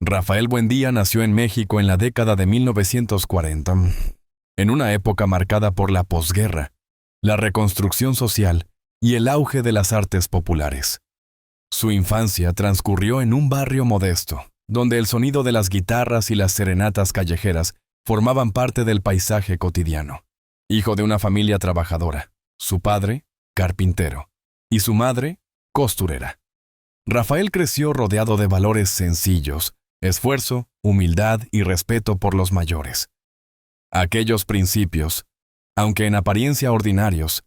Rafael Buendía nació en México en la década de 1940, en una época marcada por la posguerra, la reconstrucción social y el auge de las artes populares. Su infancia transcurrió en un barrio modesto, donde el sonido de las guitarras y las serenatas callejeras formaban parte del paisaje cotidiano. Hijo de una familia trabajadora, su padre, carpintero, y su madre, costurera. Rafael creció rodeado de valores sencillos, esfuerzo, humildad y respeto por los mayores. Aquellos principios, aunque en apariencia ordinarios,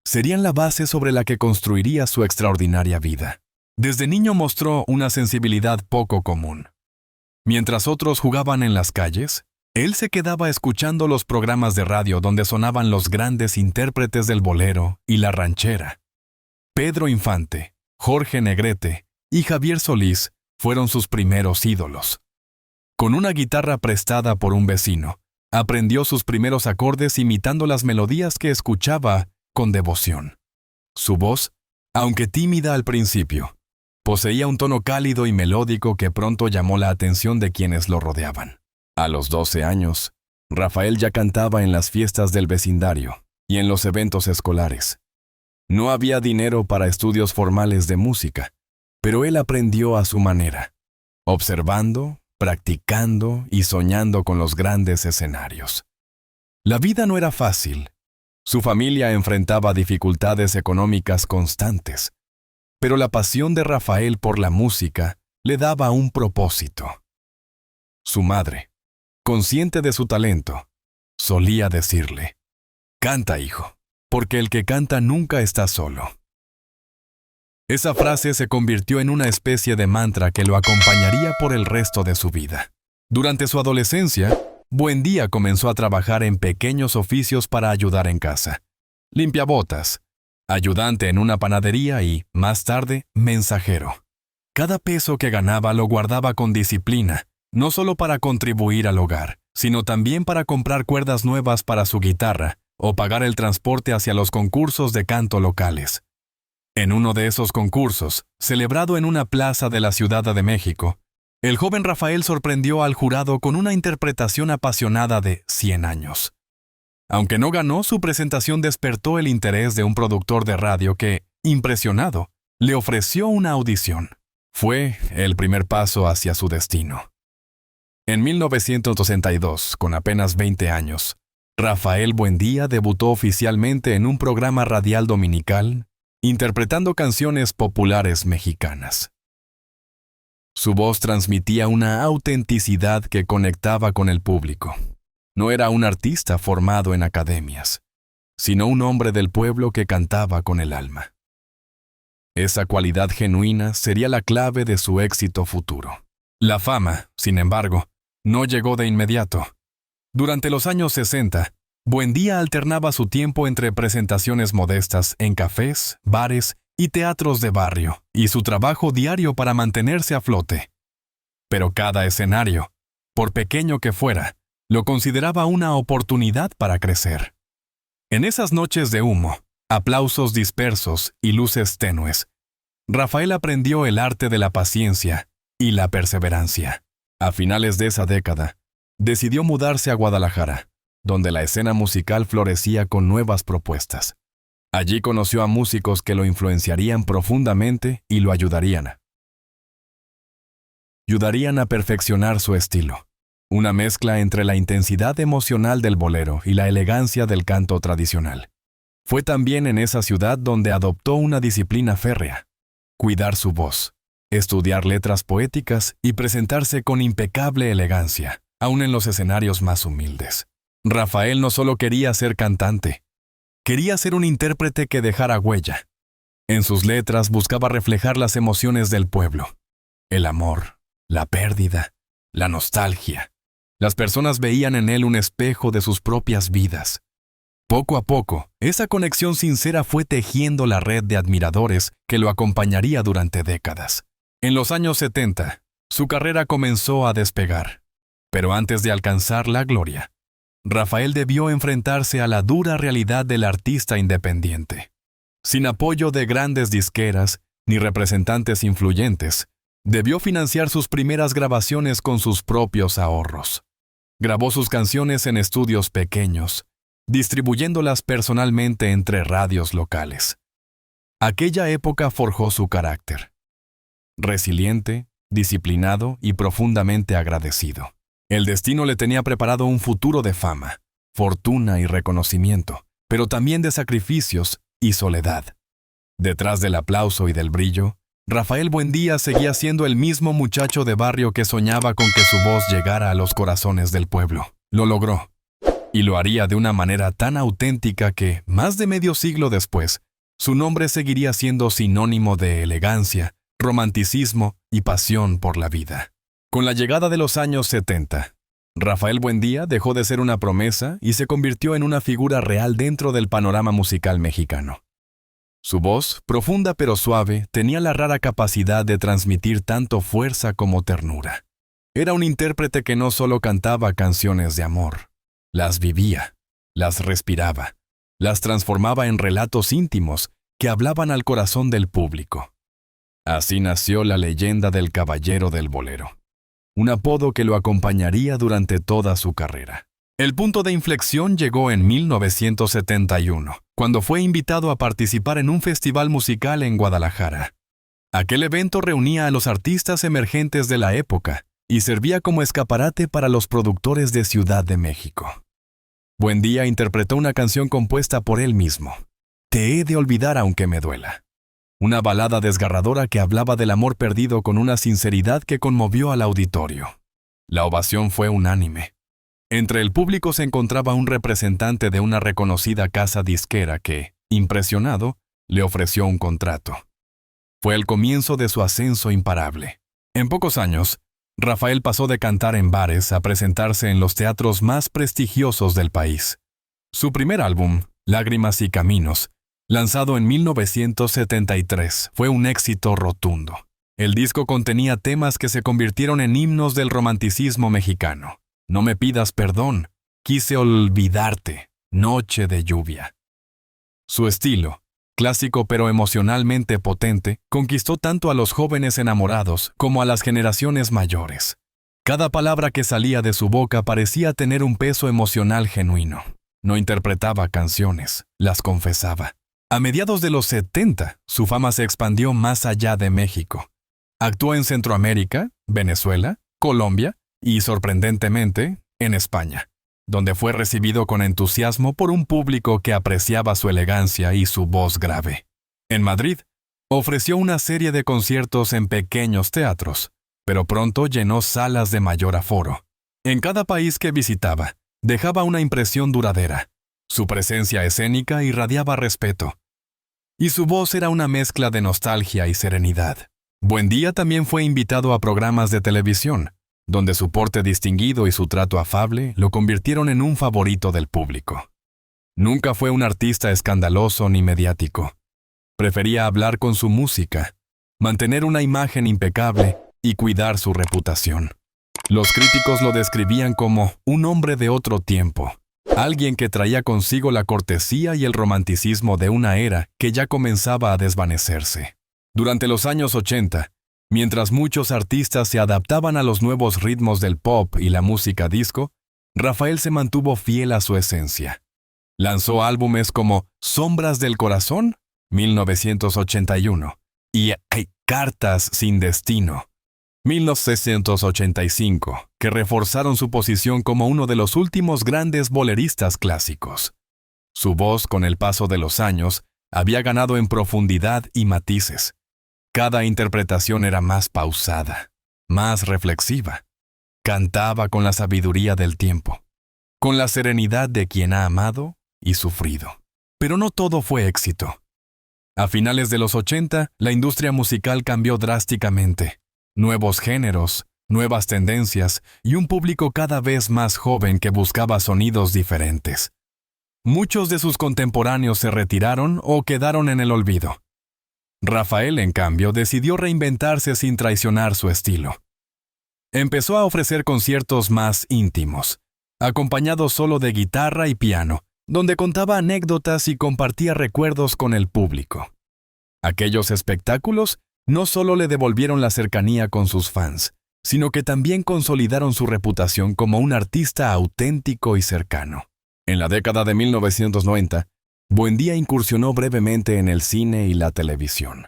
serían la base sobre la que construiría su extraordinaria vida. Desde niño mostró una sensibilidad poco común. Mientras otros jugaban en las calles, él se quedaba escuchando los programas de radio donde sonaban los grandes intérpretes del bolero y la ranchera. Pedro Infante, Jorge Negrete y Javier Solís fueron sus primeros ídolos. Con una guitarra prestada por un vecino, aprendió sus primeros acordes imitando las melodías que escuchaba con devoción. Su voz, aunque tímida al principio, poseía un tono cálido y melódico que pronto llamó la atención de quienes lo rodeaban. A los 12 años, Rafael ya cantaba en las fiestas del vecindario y en los eventos escolares. No había dinero para estudios formales de música, pero él aprendió a su manera, observando, practicando y soñando con los grandes escenarios. La vida no era fácil. Su familia enfrentaba dificultades económicas constantes, pero la pasión de Rafael por la música le daba un propósito. Su madre, consciente de su talento, solía decirle: «Canta, hijo, porque el que canta nunca está solo». Esa frase se convirtió en una especie de mantra que lo acompañaría por el resto de su vida. Durante su adolescencia, Buendía comenzó a trabajar en pequeños oficios para ayudar en casa. Limpiabotas, ayudante en una panadería y, más tarde, mensajero. Cada peso que ganaba lo guardaba con disciplina, no solo para contribuir al hogar, sino también para comprar cuerdas nuevas para su guitarra o pagar el transporte hacia los concursos de canto locales. En uno de esos concursos, celebrado en una plaza de la Ciudad de México, el joven Rafael sorprendió al jurado con una interpretación apasionada de 100 años. Aunque no ganó, su presentación despertó el interés de un productor de radio que, impresionado, le ofreció una audición. Fue el primer paso hacia su destino. En 1962, con apenas 20 años, Rafael Buendía debutó oficialmente en un programa radial dominical, interpretando canciones populares mexicanas. Su voz transmitía una autenticidad que conectaba con el público. No era un artista formado en academias, sino un hombre del pueblo que cantaba con el alma. Esa cualidad genuina sería la clave de su éxito futuro. La fama, sin embargo, no llegó de inmediato. Durante los años 60, Buendía alternaba su tiempo entre presentaciones modestas en cafés, bares y teatros de barrio, y su trabajo diario para mantenerse a flote. Pero cada escenario, por pequeño que fuera, lo consideraba una oportunidad para crecer. En esas noches de humo, aplausos dispersos y luces tenues, Rafael aprendió el arte de la paciencia y la perseverancia. A finales de esa década, decidió mudarse a Guadalajara, donde la escena musical florecía con nuevas propuestas. Allí conoció a músicos que lo influenciarían profundamente y lo ayudarían a perfeccionar su estilo, una mezcla entre la intensidad emocional del bolero y la elegancia del canto tradicional. Fue también en esa ciudad donde adoptó una disciplina férrea: cuidar su voz, estudiar letras poéticas y presentarse con impecable elegancia, aun en los escenarios más humildes. Rafael no solo quería ser cantante, quería ser un intérprete que dejara huella. En sus letras buscaba reflejar las emociones del pueblo: el amor, la pérdida, la nostalgia. Las personas veían en él un espejo de sus propias vidas. Poco a poco, esa conexión sincera fue tejiendo la red de admiradores que lo acompañaría durante décadas. En los años 70, su carrera comenzó a despegar. Pero antes de alcanzar la gloria, Rafael debió enfrentarse a la dura realidad del artista independiente. Sin apoyo de grandes disqueras ni representantes influyentes, Debió financiar sus primeras grabaciones con sus propios ahorros. Grabó sus canciones en estudios pequeños, distribuyéndolas personalmente entre radios locales. Aquella época forjó su carácter. Resiliente, disciplinado y profundamente agradecido. El destino le tenía preparado un futuro de fama, fortuna y reconocimiento, pero también de sacrificios y soledad. Detrás del aplauso y del brillo, Rafael Buendía seguía siendo el mismo muchacho de barrio que soñaba con que su voz llegara a los corazones del pueblo. Lo logró, y lo haría de una manera tan auténtica que, más de medio siglo después, su nombre seguiría siendo sinónimo de elegancia, romanticismo y pasión por la vida. Con la llegada de los años 70, Rafael Buendía dejó de ser una promesa y se convirtió en una figura real dentro del panorama musical mexicano. Su voz, profunda pero suave, tenía la rara capacidad de transmitir tanto fuerza como ternura. Era un intérprete que no solo cantaba canciones de amor, las vivía, las respiraba, las transformaba en relatos íntimos que hablaban al corazón del público. Así nació la leyenda del Caballero del Bolero, un apodo que lo acompañaría durante toda su carrera. El punto de inflexión llegó en 1971, cuando fue invitado a participar en un festival musical en Guadalajara. Aquel evento reunía a los artistas emergentes de la época y servía como escaparate para los productores de Ciudad de México. Buendía interpretó una canción compuesta por él mismo, Te he de olvidar aunque me duela. Una balada desgarradora que hablaba del amor perdido con una sinceridad que conmovió al auditorio. La ovación fue unánime. Entre el público se encontraba un representante de una reconocida casa disquera que, impresionado, le ofreció un contrato. Fue el comienzo de su ascenso imparable. En pocos años, Rafael pasó de cantar en bares a presentarse en los teatros más prestigiosos del país. Su primer álbum, Lágrimas y Caminos, lanzado en 1973, fue un éxito rotundo. El disco contenía temas que se convirtieron en himnos del romanticismo mexicano. No me pidas perdón, quise olvidarte, Noche de lluvia. Su estilo, clásico pero emocionalmente potente, conquistó tanto a los jóvenes enamorados como a las generaciones mayores. Cada palabra que salía de su boca parecía tener un peso emocional genuino. No interpretaba canciones, las confesaba. A mediados de los 70, su fama se expandió más allá de México. Actuó en Centroamérica, Venezuela, Colombia y, sorprendentemente, en España, donde fue recibido con entusiasmo por un público que apreciaba su elegancia y su voz grave. En Madrid, ofreció una serie de conciertos en pequeños teatros, pero pronto llenó salas de mayor aforo. En cada país que visitaba, dejaba una impresión duradera. Su presencia escénica irradiaba respeto, y su voz era una mezcla de nostalgia y serenidad. Buendía también fue invitado a programas de televisión, donde su porte distinguido y su trato afable lo convirtieron en un favorito del público. Nunca fue un artista escandaloso ni mediático. Prefería hablar con su música, mantener una imagen impecable y cuidar su reputación. Los críticos lo describían como un hombre de otro tiempo, alguien que traía consigo la cortesía y el romanticismo de una era que ya comenzaba a desvanecerse. Durante los años 80, mientras muchos artistas se adaptaban a los nuevos ritmos del pop y la música disco, Rafael se mantuvo fiel a su esencia. Lanzó álbumes como Sombras del Corazón, 1981, y Cartas sin Destino, 1985, que reforzaron su posición como uno de los últimos grandes boleristas clásicos. Su voz, con el paso de los años, había ganado en profundidad y matices. Cada interpretación era más pausada, más reflexiva. Cantaba con la sabiduría del tiempo, con la serenidad de quien ha amado y sufrido. Pero no todo fue éxito. A finales de los 80, la industria musical cambió drásticamente. Nuevos géneros, nuevas tendencias y un público cada vez más joven que buscaba sonidos diferentes. Muchos de sus contemporáneos se retiraron o quedaron en el olvido. Rafael, en cambio, decidió reinventarse sin traicionar su estilo. Empezó a ofrecer conciertos más íntimos, acompañados solo de guitarra y piano, donde contaba anécdotas y compartía recuerdos con el público. Aquellos espectáculos no solo le devolvieron la cercanía con sus fans, sino que también consolidaron su reputación como un artista auténtico y cercano. En la década de 1990, Buendía incursionó brevemente en el cine y la televisión.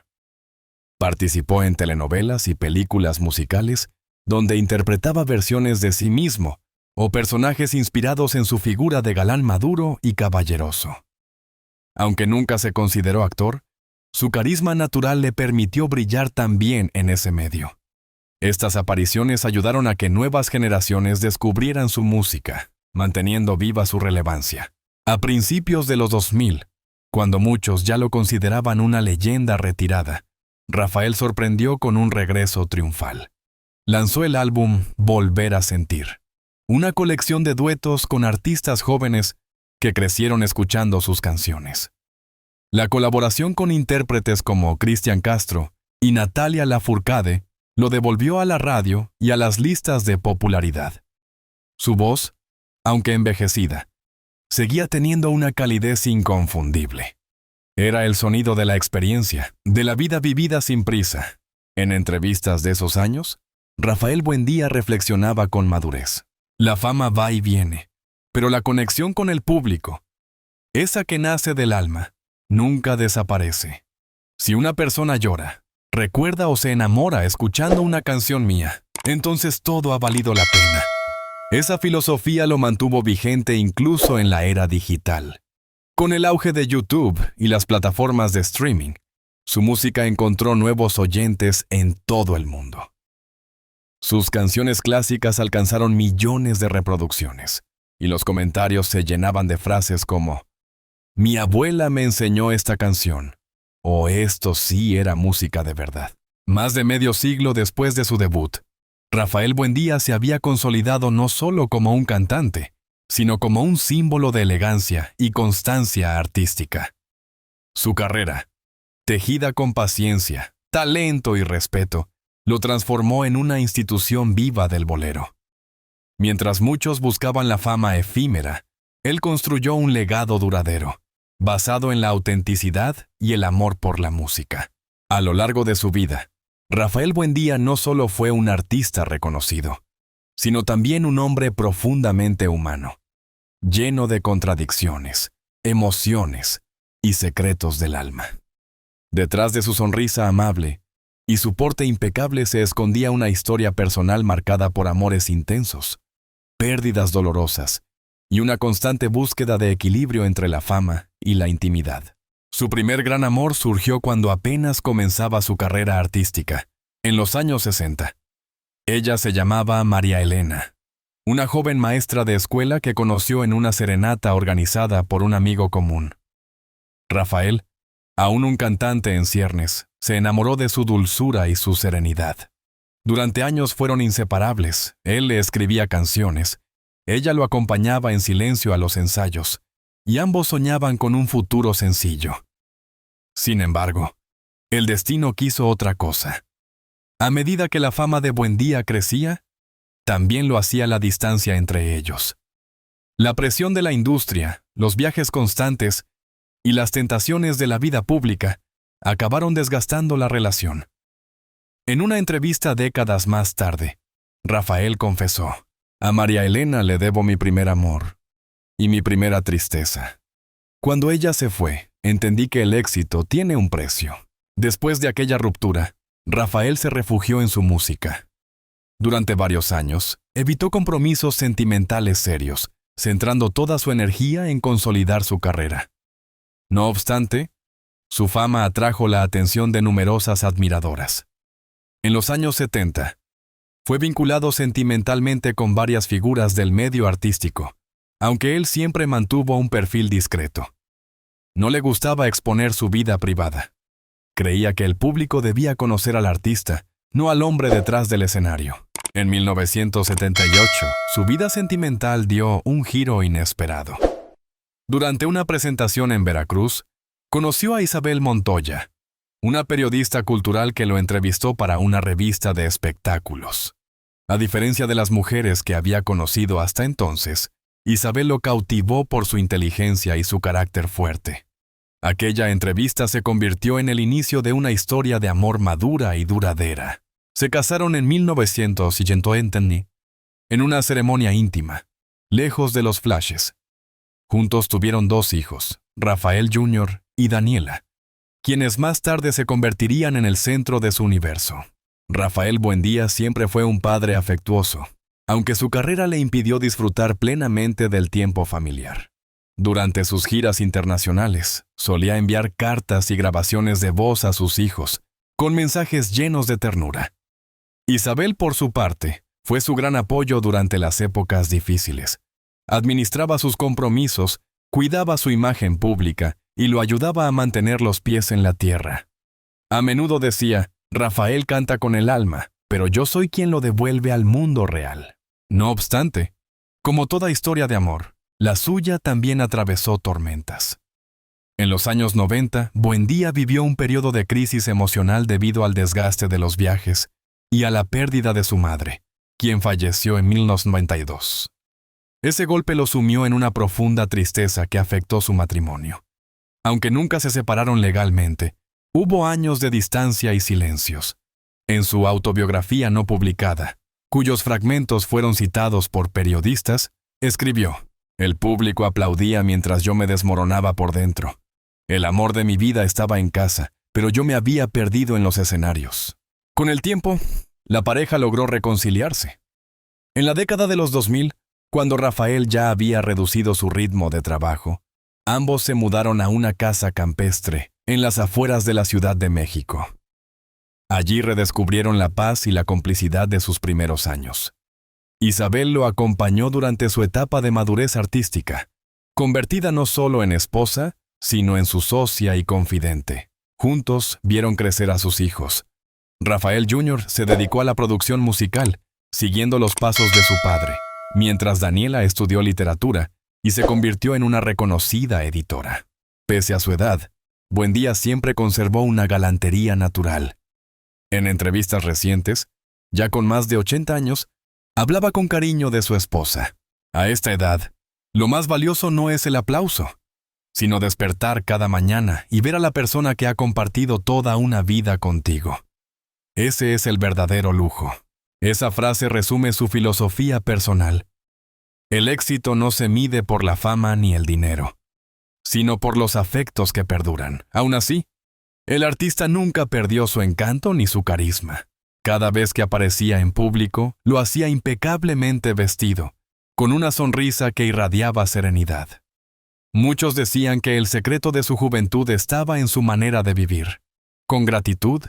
Participó en telenovelas y películas musicales donde interpretaba versiones de sí mismo o personajes inspirados en su figura de galán maduro y caballeroso. Aunque nunca se consideró actor, su carisma natural le permitió brillar también en ese medio. Estas apariciones ayudaron a que nuevas generaciones descubrieran su música, manteniendo viva su relevancia. A principios de los 2000, cuando muchos ya lo consideraban una leyenda retirada, Rafael sorprendió con un regreso triunfal. Lanzó el álbum Volver a Sentir, una colección de duetos con artistas jóvenes que crecieron escuchando sus canciones. La colaboración con intérpretes como Cristian Castro y Natalia Lafourcade lo devolvió a la radio y a las listas de popularidad. Su voz, aunque envejecida, seguía teniendo una calidez inconfundible. Era el sonido de la experiencia, de la vida vivida sin prisa. En entrevistas de esos años, Rafael Buendía reflexionaba con madurez. La fama va y viene, pero la conexión con el público, esa que nace del alma, nunca desaparece. Si una persona llora, recuerda o se enamora escuchando una canción mía, entonces todo ha valido la pena. Esa filosofía lo mantuvo vigente incluso en la era digital. Con el auge de YouTube y las plataformas de streaming, su música encontró nuevos oyentes en todo el mundo. Sus canciones clásicas alcanzaron millones de reproducciones, y los comentarios se llenaban de frases como «Mi abuela me enseñó esta canción», o «Esto sí era música de verdad». Más de medio siglo después de su debut, Rafael Buendía se había consolidado no solo como un cantante, sino como un símbolo de elegancia y constancia artística. Su carrera, tejida con paciencia, talento y respeto, lo transformó en una institución viva del bolero. Mientras muchos buscaban la fama efímera, él construyó un legado duradero, basado en la autenticidad y el amor por la música. A lo largo de su vida, Rafael Buendía no solo fue un artista reconocido, sino también un hombre profundamente humano, lleno de contradicciones, emociones y secretos del alma. Detrás de su sonrisa amable y su porte impecable se escondía una historia personal marcada por amores intensos, pérdidas dolorosas y una constante búsqueda de equilibrio entre la fama y la intimidad. Su primer gran amor surgió cuando apenas comenzaba su carrera artística, en los años 60. Ella se llamaba María Elena, una joven maestra de escuela que conoció en una serenata organizada por un amigo común. Rafael, aún un cantante en ciernes, se enamoró de su dulzura y su serenidad. Durante años fueron inseparables, él le escribía canciones, ella lo acompañaba en silencio a los ensayos, y ambos soñaban con un futuro sencillo. Sin embargo, el destino quiso otra cosa. A medida que la fama de Buendía crecía, también lo hacía la distancia entre ellos. La presión de la industria, los viajes constantes y las tentaciones de la vida pública acabaron desgastando la relación. En una entrevista décadas más tarde, Rafael confesó: «A María Elena le debo mi primer amor y mi primera tristeza. Cuando ella se fue, entendí que el éxito tiene un precio». Después de aquella ruptura, Rafael se refugió en su música. Durante varios años, evitó compromisos sentimentales serios, centrando toda su energía en consolidar su carrera. No obstante, su fama atrajo la atención de numerosas admiradoras. En los años 70, fue vinculado sentimentalmente con varias figuras del medio artístico, aunque él siempre mantuvo un perfil discreto. No le gustaba exponer su vida privada. Creía que el público debía conocer al artista, no al hombre detrás del escenario. En 1978, su vida sentimental dio un giro inesperado. Durante una presentación en Veracruz, conoció a Isabel Montoya, una periodista cultural que lo entrevistó para una revista de espectáculos. A diferencia de las mujeres que había conocido hasta entonces, Isabel lo cautivó por su inteligencia y su carácter fuerte. Aquella entrevista se convirtió en el inicio de una historia de amor madura y duradera. Se casaron en 1980 en una ceremonia íntima, lejos de los flashes. Juntos tuvieron 2 hijos, Rafael Jr. y Daniela, quienes más tarde se convertirían en el centro de su universo. Rafael Buendía siempre fue un padre afectuoso, aunque su carrera le impidió disfrutar plenamente del tiempo familiar. Durante sus giras internacionales, solía enviar cartas y grabaciones de voz a sus hijos, con mensajes llenos de ternura. Isabel, por su parte, fue su gran apoyo durante las épocas difíciles. Administraba sus compromisos, cuidaba su imagen pública y lo ayudaba a mantener los pies en la tierra. A menudo decía, Rafael canta con el alma, pero yo soy quien lo devuelve al mundo real. No obstante, como toda historia de amor, la suya también atravesó tormentas. En los años 90, Buendía vivió un periodo de crisis emocional debido al desgaste de los viajes y a la pérdida de su madre, quien falleció en 1992. Ese golpe lo sumió en una profunda tristeza que afectó su matrimonio. Aunque nunca se separaron legalmente, hubo años de distancia y silencios. En su autobiografía no publicada, cuyos fragmentos fueron citados por periodistas, escribió: «El público aplaudía mientras yo me desmoronaba por dentro. El amor de mi vida estaba en casa, pero yo me había perdido en los escenarios». Con el tiempo, la pareja logró reconciliarse. En la década de los 2000, cuando Rafael ya había reducido su ritmo de trabajo, ambos se mudaron a una casa campestre en las afueras de la Ciudad de México. Allí redescubrieron la paz y la complicidad de sus primeros años. Isabel lo acompañó durante su etapa de madurez artística, convertida no solo en esposa, sino en su socia y confidente. Juntos vieron crecer a sus hijos. Rafael Jr. se dedicó a la producción musical, siguiendo los pasos de su padre, mientras Daniela estudió literatura y se convirtió en una reconocida editora. Pese a su edad, Buendía siempre conservó una galantería natural. En entrevistas recientes, ya con más de 80 años, hablaba con cariño de su esposa. A esta edad, lo más valioso no es el aplauso, sino despertar cada mañana y ver a la persona que ha compartido toda una vida contigo. Ese es el verdadero lujo. Esa frase resume su filosofía personal. El éxito no se mide por la fama ni el dinero, sino por los afectos que perduran. Aún así, el artista nunca perdió su encanto ni su carisma. Cada vez que aparecía en público, lo hacía impecablemente vestido, con una sonrisa que irradiaba serenidad. Muchos decían que el secreto de su juventud estaba en su manera de vivir, con gratitud,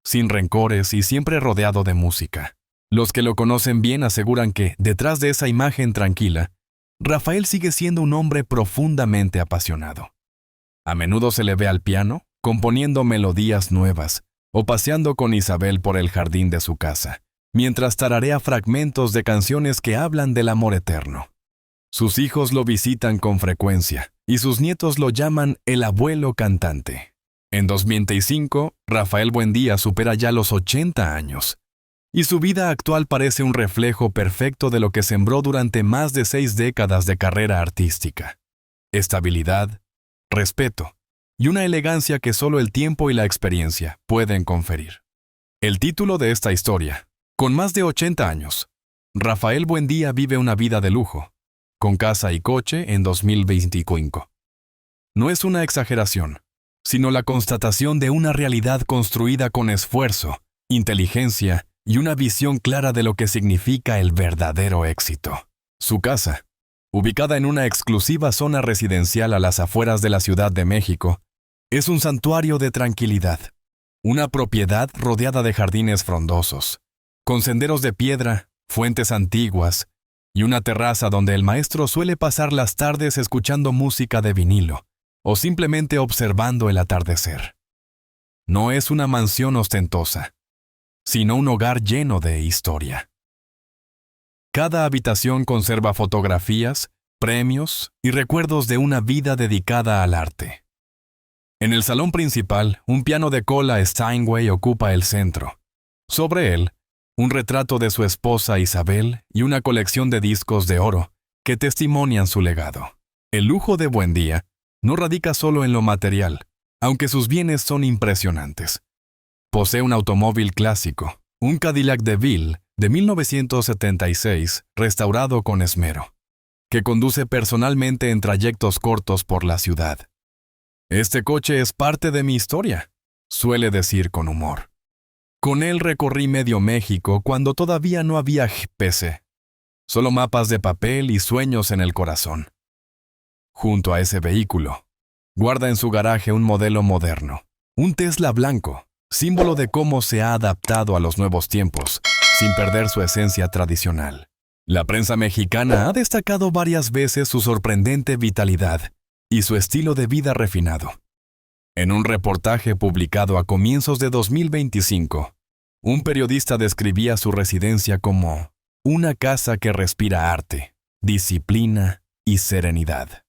sin rencores y siempre rodeado de música. Los que lo conocen bien aseguran que, detrás de esa imagen tranquila, Rafael sigue siendo un hombre profundamente apasionado. A menudo se le ve al piano, componiendo melodías nuevas, o paseando con Isabel por el jardín de su casa, mientras tararea fragmentos de canciones que hablan del amor eterno. Sus hijos lo visitan con frecuencia, y sus nietos lo llaman el abuelo cantante. En 2025, Rafael Buendía supera ya los 80 años, y su vida actual parece un reflejo perfecto de lo que sembró durante más de 6 décadas de carrera artística. Estabilidad, respeto y una elegancia que solo el tiempo y la experiencia pueden conferir. El título de esta historia: con más de 80 años, Rafael Buendía vive una vida de lujo, con casa y coche en 2025. No es una exageración, sino la constatación de una realidad construida con esfuerzo, inteligencia y una visión clara de lo que significa el verdadero éxito. Su casa, ubicada en una exclusiva zona residencial a las afueras de la Ciudad de México, es un santuario de tranquilidad, una propiedad rodeada de jardines frondosos, con senderos de piedra, fuentes antiguas y una terraza donde el maestro suele pasar las tardes escuchando música de vinilo o simplemente observando el atardecer. No es una mansión ostentosa, sino un hogar lleno de historia. Cada habitación conserva fotografías, premios y recuerdos de una vida dedicada al arte. En el salón principal, un piano de cola Steinway ocupa el centro. Sobre él, un retrato de su esposa Isabel y una colección de discos de oro que testimonian su legado. El lujo de Buendía no radica solo en lo material, aunque sus bienes son impresionantes. Posee un automóvil clásico, un Cadillac DeVille de 1976, restaurado con esmero, que conduce personalmente en trayectos cortos por la ciudad. Este coche es parte de mi historia, suele decir con humor. Con él recorrí medio México cuando todavía no había GPS, solo mapas de papel y sueños en el corazón. Junto a ese vehículo, guarda en su garaje un modelo moderno, un Tesla blanco, símbolo de cómo se ha adaptado a los nuevos tiempos, sin perder su esencia tradicional. La prensa mexicana ha destacado varias veces su sorprendente vitalidad y su estilo de vida refinado. En un reportaje publicado a comienzos de 2025, un periodista describía su residencia como una casa que respira arte, disciplina y serenidad.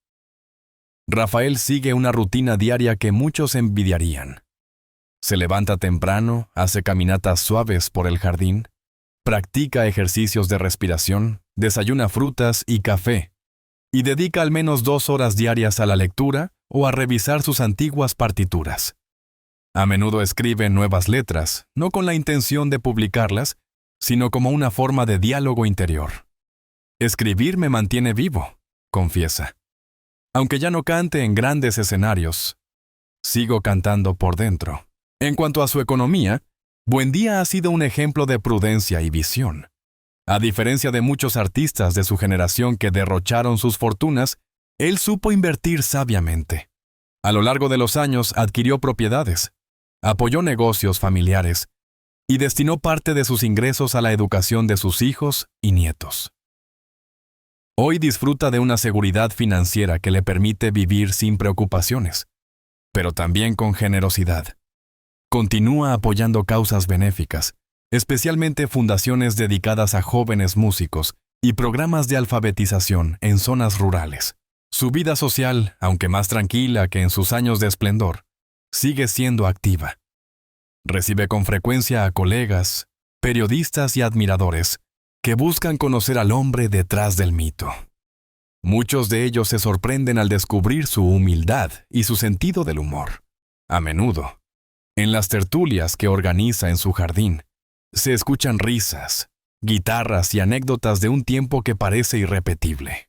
Rafael sigue una rutina diaria que muchos envidiarían. Se levanta temprano, hace caminatas suaves por el jardín, practica ejercicios de respiración, desayuna frutas y café, y dedica al menos 2 horas diarias a la lectura o a revisar sus antiguas partituras. A menudo escribe nuevas letras, no con la intención de publicarlas, sino como una forma de diálogo interior. Escribir me mantiene vivo, confiesa. Aunque ya no cante en grandes escenarios, sigo cantando por dentro. En cuanto a su economía, Buendía ha sido un ejemplo de prudencia y visión. A diferencia de muchos artistas de su generación que derrocharon sus fortunas, él supo invertir sabiamente. A lo largo de los años adquirió propiedades, apoyó negocios familiares y destinó parte de sus ingresos a la educación de sus hijos y nietos. Hoy disfruta de una seguridad financiera que le permite vivir sin preocupaciones, pero también con generosidad. Continúa apoyando causas benéficas, especialmente fundaciones dedicadas a jóvenes músicos y programas de alfabetización en zonas rurales. Su vida social, aunque más tranquila que en sus años de esplendor, sigue siendo activa. Recibe con frecuencia a colegas, periodistas y admiradores que buscan conocer al hombre detrás del mito. Muchos de ellos se sorprenden al descubrir su humildad y su sentido del humor. A menudo, en las tertulias que organiza en su jardín, se escuchan risas, guitarras y anécdotas de un tiempo que parece irrepetible.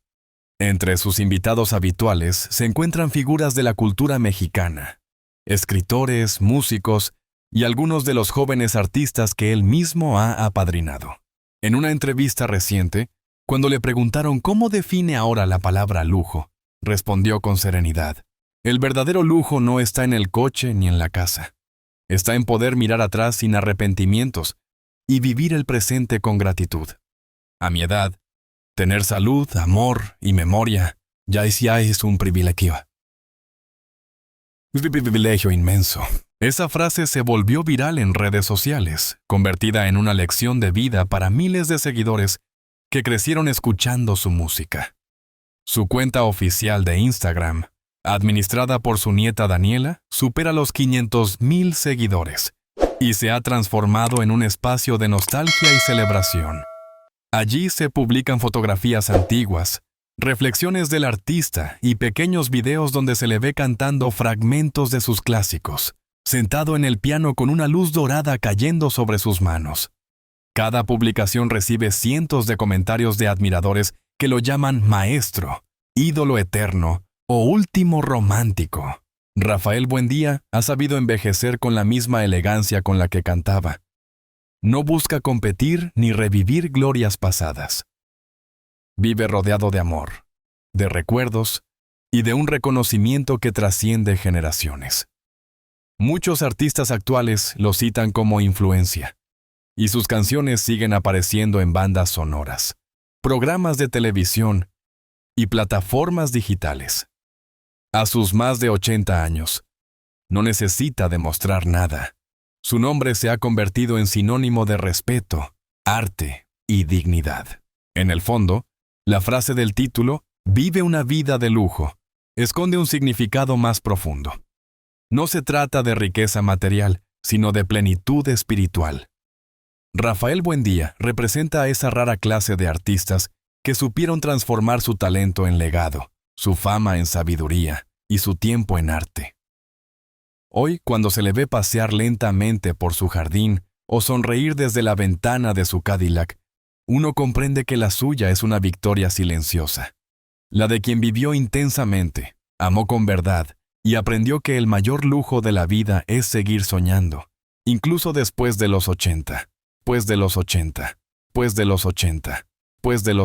Entre sus invitados habituales se encuentran figuras de la cultura mexicana, escritores, músicos y algunos de los jóvenes artistas que él mismo ha apadrinado. En una entrevista reciente, cuando le preguntaron cómo define ahora la palabra lujo, respondió con serenidad: el verdadero lujo no está en el coche ni en la casa. Está en poder mirar atrás sin arrepentimientos y vivir el presente con gratitud. A mi edad, tener salud, amor y memoria ya es un privilegio. Un privilegio inmenso. Esa frase se volvió viral en redes sociales, convertida en una lección de vida para miles de seguidores que crecieron escuchando su música. Su cuenta oficial de Instagram, administrada por su nieta Daniela, supera los 500,000 seguidores y se ha transformado en un espacio de nostalgia y celebración. Allí se publican fotografías antiguas, reflexiones del artista y pequeños videos donde se le ve cantando fragmentos de sus clásicos, sentado en el piano con una luz dorada cayendo sobre sus manos. Cada publicación recibe cientos de comentarios de admiradores que lo llaman maestro, ídolo eterno o último romántico. Rafael Buendía ha sabido envejecer con la misma elegancia con la que cantaba. No busca competir ni revivir glorias pasadas. Vive rodeado de amor, de recuerdos y de un reconocimiento que trasciende generaciones. Muchos artistas actuales lo citan como influencia, y sus canciones siguen apareciendo en bandas sonoras, programas de televisión y plataformas digitales. A sus más de 80 años, no necesita demostrar nada. Su nombre se ha convertido en sinónimo de respeto, arte y dignidad. En el fondo, la frase del título, "Vive una vida de lujo", esconde un significado más profundo. No se trata de riqueza material, sino de plenitud espiritual. Rafael Buendía representa a esa rara clase de artistas que supieron transformar su talento en legado, su fama en sabiduría y su tiempo en arte. Hoy, cuando se le ve pasear lentamente por su jardín o sonreír desde la ventana de su Cadillac, uno comprende que la suya es una victoria silenciosa, la de quien vivió intensamente, amó con verdad y aprendió que el mayor lujo de la vida es seguir soñando, incluso después de los 80, pues de los 80, pues de los 80, pues de los